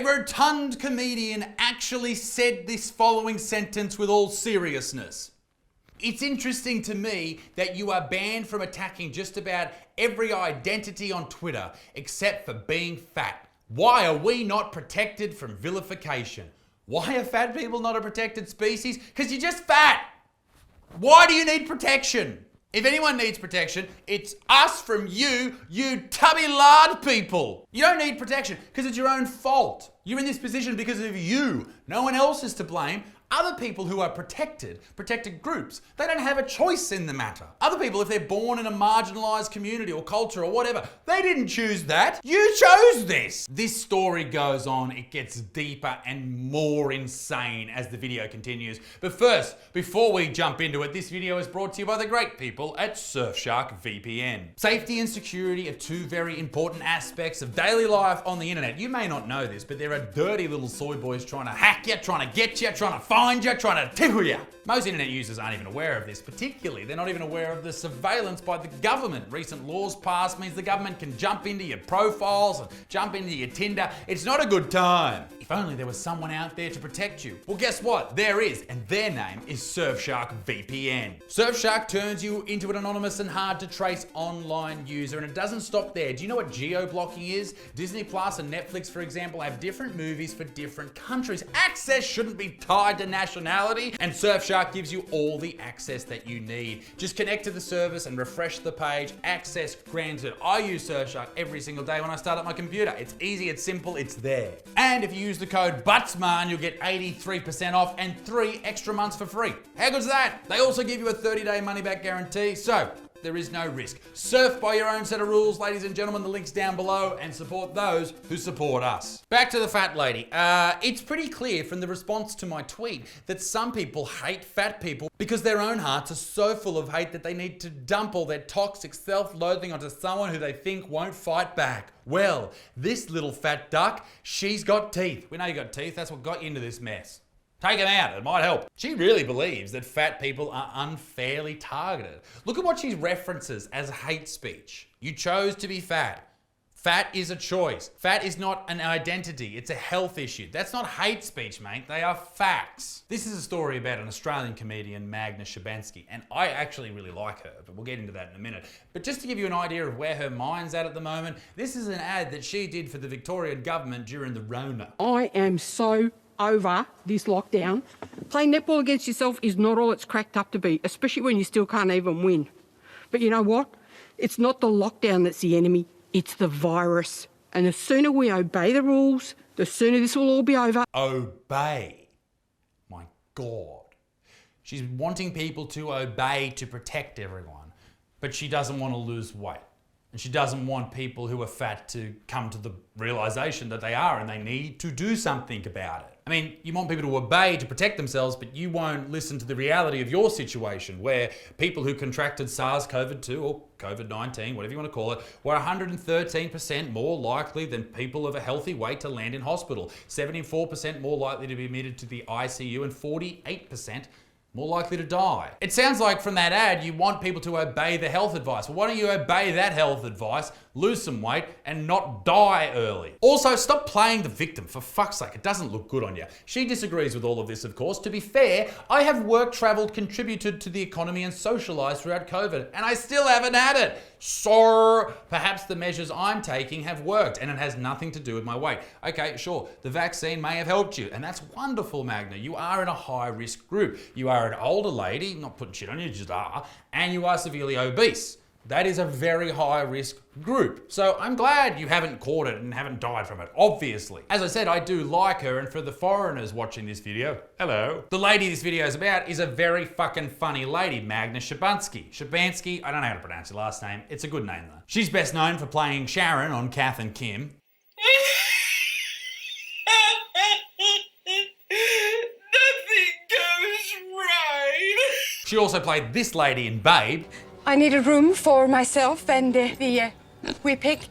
A rotund comedian actually said this following sentence with all seriousness. It's interesting to me that you are banned from attacking just about every identity on Twitter except for being fat. Why are we not protected from vilification? Why are fat people not a protected species? Because you're just fat. Why do you need protection? If anyone needs protection, it's us from you tubby lard people. You don't need protection because it's your own fault. You're in this position because of you. No one else is to blame. Other people who are protected groups, they don't have a choice in the matter. Other people, if they're born in a marginalised community or culture or whatever, they didn't choose that. You chose this. This story goes on. It gets deeper and more insane as the video continues. But first, before we jump into it, this video is brought to you by the great people at Surfshark VPN. Safety and security are two very important aspects of daily life on the internet. You may not know this, but there are dirty little soy boys trying to hack you, trying to get you, trying to find you, trying to tickle you. Most internet users aren't even aware of this. Particularly, they're not even aware of the surveillance by the government. Recent laws passed means the government can jump into your profiles and jump into your Tinder. It's not a good time. If only there was someone out there to protect you. Well, guess what? There is, and their name is Surfshark VPN. Surfshark turns you into an anonymous and hard to trace online user, and it doesn't stop there. Do you know what geo-blocking is? Disney Plus and Netflix, for example, have different movies for different countries. Access shouldn't be tied to nationality, and Surfshark gives you all the access that you need. Just connect to the service and refresh the page. Access granted. I use Surfshark every single day when I start up my computer. It's easy, it's simple, it's there. And if you use the code BUTSMAN, you'll get 83% off and 3 extra months for free. How good's that? They also give you a 30-day money-back guarantee, so there is no risk. Surf by your own set of rules, ladies and gentlemen. The link's down below, and support those who support us. Back to the fat lady. It's pretty clear from the response to my tweet that some people hate fat people because their own hearts are so full of hate that they need to dump all their toxic self-loathing onto someone who they think won't fight back. Well, this little fat duck, she's got teeth. We know you got teeth. That's what got you into this mess. Take them out, it might help. She really believes that fat people are unfairly targeted. Look at what she references as hate speech. You chose to be fat. Fat is a choice. Fat is not an identity, it's a health issue. That's not hate speech, mate. They are facts. This is a story about an Australian comedian, Magna Shabansky, and I actually really like her, but we'll get into that in a minute. But just to give you an idea of where her mind's at the moment, this is an ad that she did for the Victorian government during the Rona. I am so over this lockdown. Playing netball against yourself is not all it's cracked up to be, especially when you still can't even win. But you know what? It's not the lockdown that's the enemy, it's the virus. And the sooner we obey the rules, the sooner this will all be over. Obey? My God. She's wanting people to obey to protect everyone, but she doesn't want to lose weight. And she doesn't want people who are fat to come to the realization that they are and they need to do something about it. I mean, you want people to obey to protect themselves, but you won't listen to the reality of your situation where people who contracted SARS-CoV-2 or COVID-19, whatever you want to call it, were 113% more likely than people of a healthy weight to land in hospital, 74% more likely to be admitted to the ICU, and 48% more likely to die. It sounds like from that ad, you want people to obey the health advice. Well, why don't you obey that health advice, lose some weight, and not die early? Also, stop playing the victim, for fuck's sake. It doesn't look good on you. She disagrees with all of this, of course. To be fair, I have worked, travelled, contributed to the economy, and socialised throughout COVID, and I still haven't had it. So perhaps the measures I'm taking have worked, and it has nothing to do with my weight. Okay, sure, the vaccine may have helped you, and that's wonderful, Magna. You are in a high-risk group. You are an older lady, not putting shit on you, just are, and you are severely obese. That is a very high-risk group. So I'm glad you haven't caught it and haven't died from it, obviously. As I said, I do like her, and for the foreigners watching this video, hello. The lady this video is about is a very fucking funny lady, Magna Shabansky. Shabansky, I don't know how to pronounce her last name. It's a good name though. She's best known for playing Sharon on Kath and Kim. She also played this lady in Babe. I need a room for myself and the wee pig.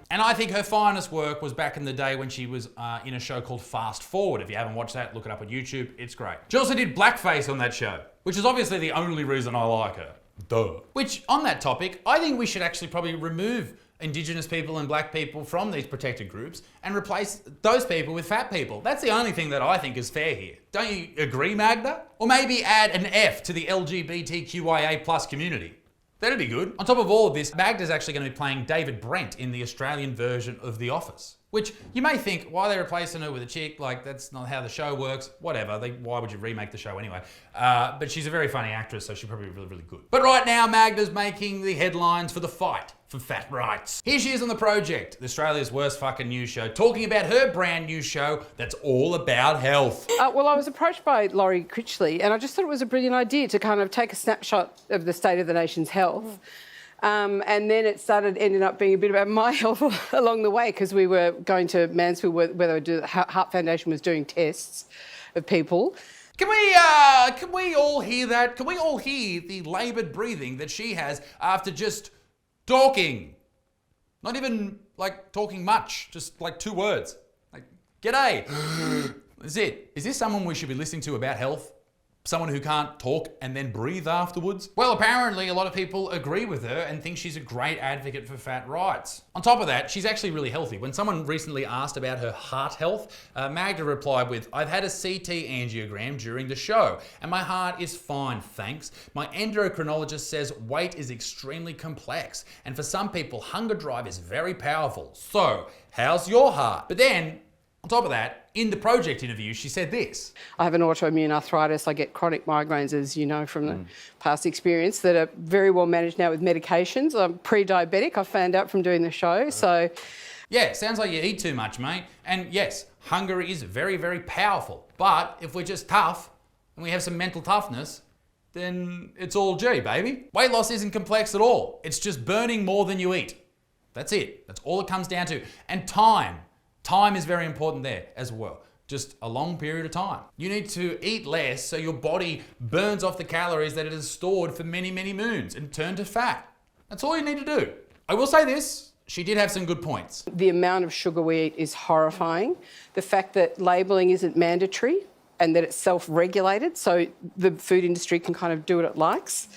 And I think her finest work was back in the day when she was in a show called Fast Forward. If you haven't watched that, look it up on YouTube. It's great. She also did blackface on that show, which is obviously the only reason I like her. Duh. Which, on that topic, I think we should actually probably remove Indigenous people and black people from these protected groups and replace those people with fat people. That's the only thing that I think is fair here. Don't you agree, Magda? Or maybe add an F to the LGBTQIA+ community. That'd be good. On top of all of this, Magda's actually going to be playing David Brent in the Australian version of The Office. Which you may think, why are they replacing her with a chick? Like, that's not how the show works. Whatever, why would you remake the show anyway? But she's a very funny actress, so she'll probably be really, really good. But right now, Magda's making the headlines for the fight for fat rights. Here she is on The Project, Australia's worst fucking news show, talking about her brand new show that's all about health. Well, I was approached by Laurie Critchley, and I just thought it was a brilliant idea to kind of take a snapshot of the state of the nation's health. And then it started ending up being a bit about my health along the way, because we were going to Mansfield where the Heart Foundation was doing tests of people. Can we all hear that? Can we all hear the laboured breathing that she has after just talking? Not even like talking much, just like 2 words. Like, g'day. That's it. Is this someone we should be listening to about health? Someone who can't talk and then breathe afterwards? Well, apparently a lot of people agree with her and think she's a great advocate for fat rights. On top of that, she's actually really healthy. When someone recently asked about her heart health, Magda replied with, "I've had a CT angiogram during the show and my heart is fine, thanks. My endocrinologist says weight is extremely complex and for some people, hunger drive is very powerful. So, how's your heart?" But then, on top of that, in the Project interview, she said this. I have an autoimmune arthritis. I get chronic migraines, as you know from the past experience, that are very well managed now with medications. I'm pre-diabetic, I found out from doing the show, so... Yeah, sounds like you eat too much, mate. And yes, hunger is very, very powerful. But if we're just tough and we have some mental toughness, then it's all G, baby. Weight loss isn't complex at all. It's just burning more than you eat. That's it. That's all it comes down to. And time. Time is very important there as well. Just a long period of time. You need to eat less so your body burns off the calories that it has stored for many, many moons and turn to fat. That's all you need to do. I will say this, she did have some good points. The amount of sugar we eat is horrifying. The fact that labelling isn't mandatory and that it's self-regulated, so the food industry can kind of do what it likes.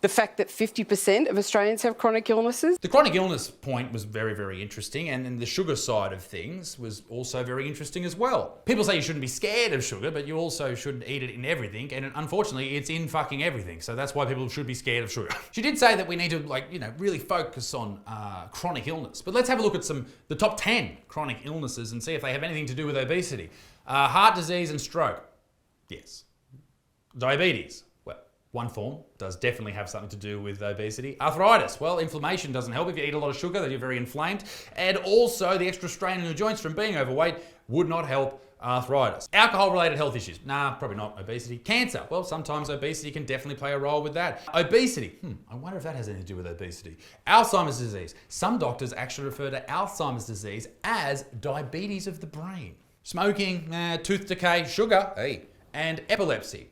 The fact that 50% of Australians have chronic illnesses. The chronic illness point was very, very interesting, and then the sugar side of things was also very interesting as well. People say you shouldn't be scared of sugar, but you also shouldn't eat it in everything, and unfortunately it's in fucking everything, so that's why people should be scared of sugar. She did say that we need to really focus on chronic illness, but let's have a look at the top 10 chronic illnesses and see if they have anything to do with obesity. Heart disease and stroke, yes. Diabetes. One form does definitely have something to do with obesity. Arthritis, well, inflammation doesn't help. If you eat a lot of sugar, then you're very inflamed. And also the extra strain in your joints from being overweight would not help arthritis. Alcohol-related health issues, nah, probably not. Obesity. Cancer, well, sometimes obesity can definitely play a role with that. Obesity, I wonder if that has anything to do with obesity. Alzheimer's disease, some doctors actually refer to Alzheimer's disease as diabetes of the brain. Smoking, tooth decay, sugar, hey. And epilepsy.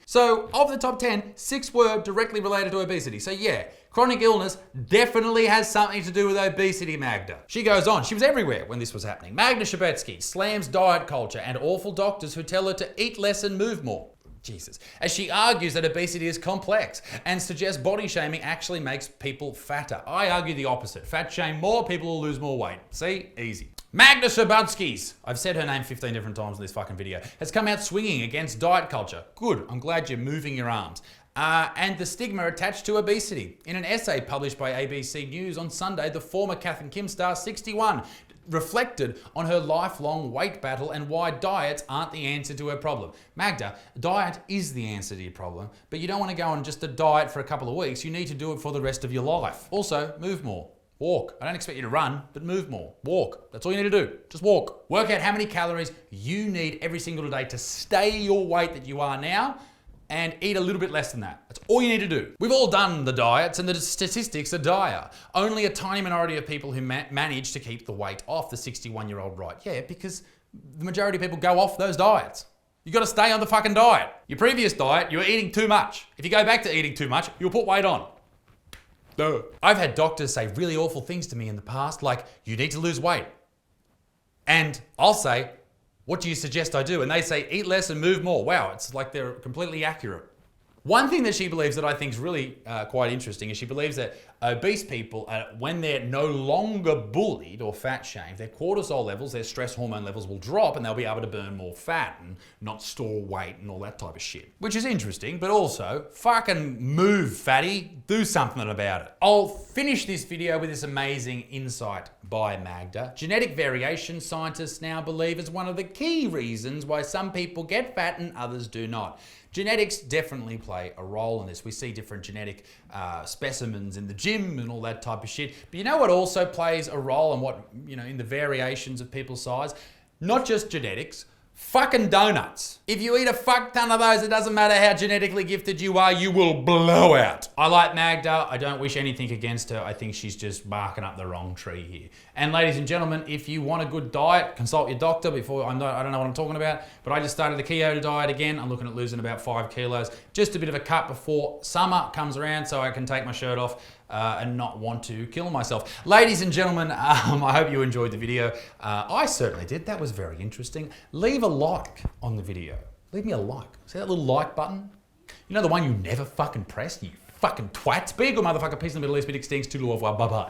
So, of the top 10, 6 were directly related to obesity. So yeah, chronic illness definitely has something to do with obesity, Magda. She goes on, she was everywhere when this was happening. Magda Shabetsky slams diet culture and awful doctors who tell her to eat less and move more. Jesus. As she argues that obesity is complex and suggests body shaming actually makes people fatter. I argue the opposite. Fat shame more, people will lose more weight. See? Easy. Magda Shabetsky, I've said her name 15 different times in this fucking video, has come out swinging against diet culture. Good, I'm glad you're moving your arms. And the stigma attached to obesity. In an essay published by ABC News on Sunday, the former Kath and Kim star, 61, reflected on her lifelong weight battle and why diets aren't the answer to her problem. Magda, diet is the answer to your problem, but you don't want to go on just a diet for a couple of weeks. You need to do it for the rest of your life. Also, move more. Walk. I don't expect you to run, but move more. Walk. That's all you need to do. Just walk. Work out how many calories you need every single day to stay your weight that you are now and eat a little bit less than that. That's all you need to do. We've all done the diets and the statistics are dire. Only a tiny minority of people who manage to keep the weight off, the 61-year-old right. Yeah, because the majority of people go off those diets. You got to stay on the fucking diet. Your previous diet, you were eating too much. If you go back to eating too much, you'll put weight on. Duh. I've had doctors say really awful things to me in the past, like, you need to lose weight. And I'll say, what do you suggest I do? And they say, eat less and move more. Wow, it's like they're completely accurate. One thing that she believes that I think is really quite interesting is she believes that obese people, when they're no longer bullied or fat shamed, their cortisol levels, their stress hormone levels will drop and they'll be able to burn more fat and not store weight and all that type of shit. Which is interesting, but also, fucking move, fatty. Do something about it. I'll finish this video with this amazing insight by Magda. Genetic variation, scientists now believe, is one of the key reasons why some people get fat and others do not. Genetics definitely play a role in this. We see different genetic specimens in the gym and all that type of shit. But you know what also plays a role in what, in the variations of people's size? Not just genetics, fucking donuts. If you eat a fuck ton of those, it doesn't matter how genetically gifted you are, you will blow out. I like Magda. I don't wish anything against her. I think she's just barking up the wrong tree here. And ladies and gentlemen, if you want a good diet, consult your doctor before, I don't know what I'm talking about, but I just started the keto diet again. I'm looking at losing about 5 kilos. Just a bit of a cut before summer comes around so I can take my shirt off and not want to kill myself. Ladies and gentlemen, I hope you enjoyed the video. I certainly did. That was very interesting. Leave a like on the video. Leave me a like. See that little like button? You know the one you never fucking press, you fucking twats? Be a good motherfucker. Peace in the Middle East. Bit extinct. Toodle off. Bye-bye.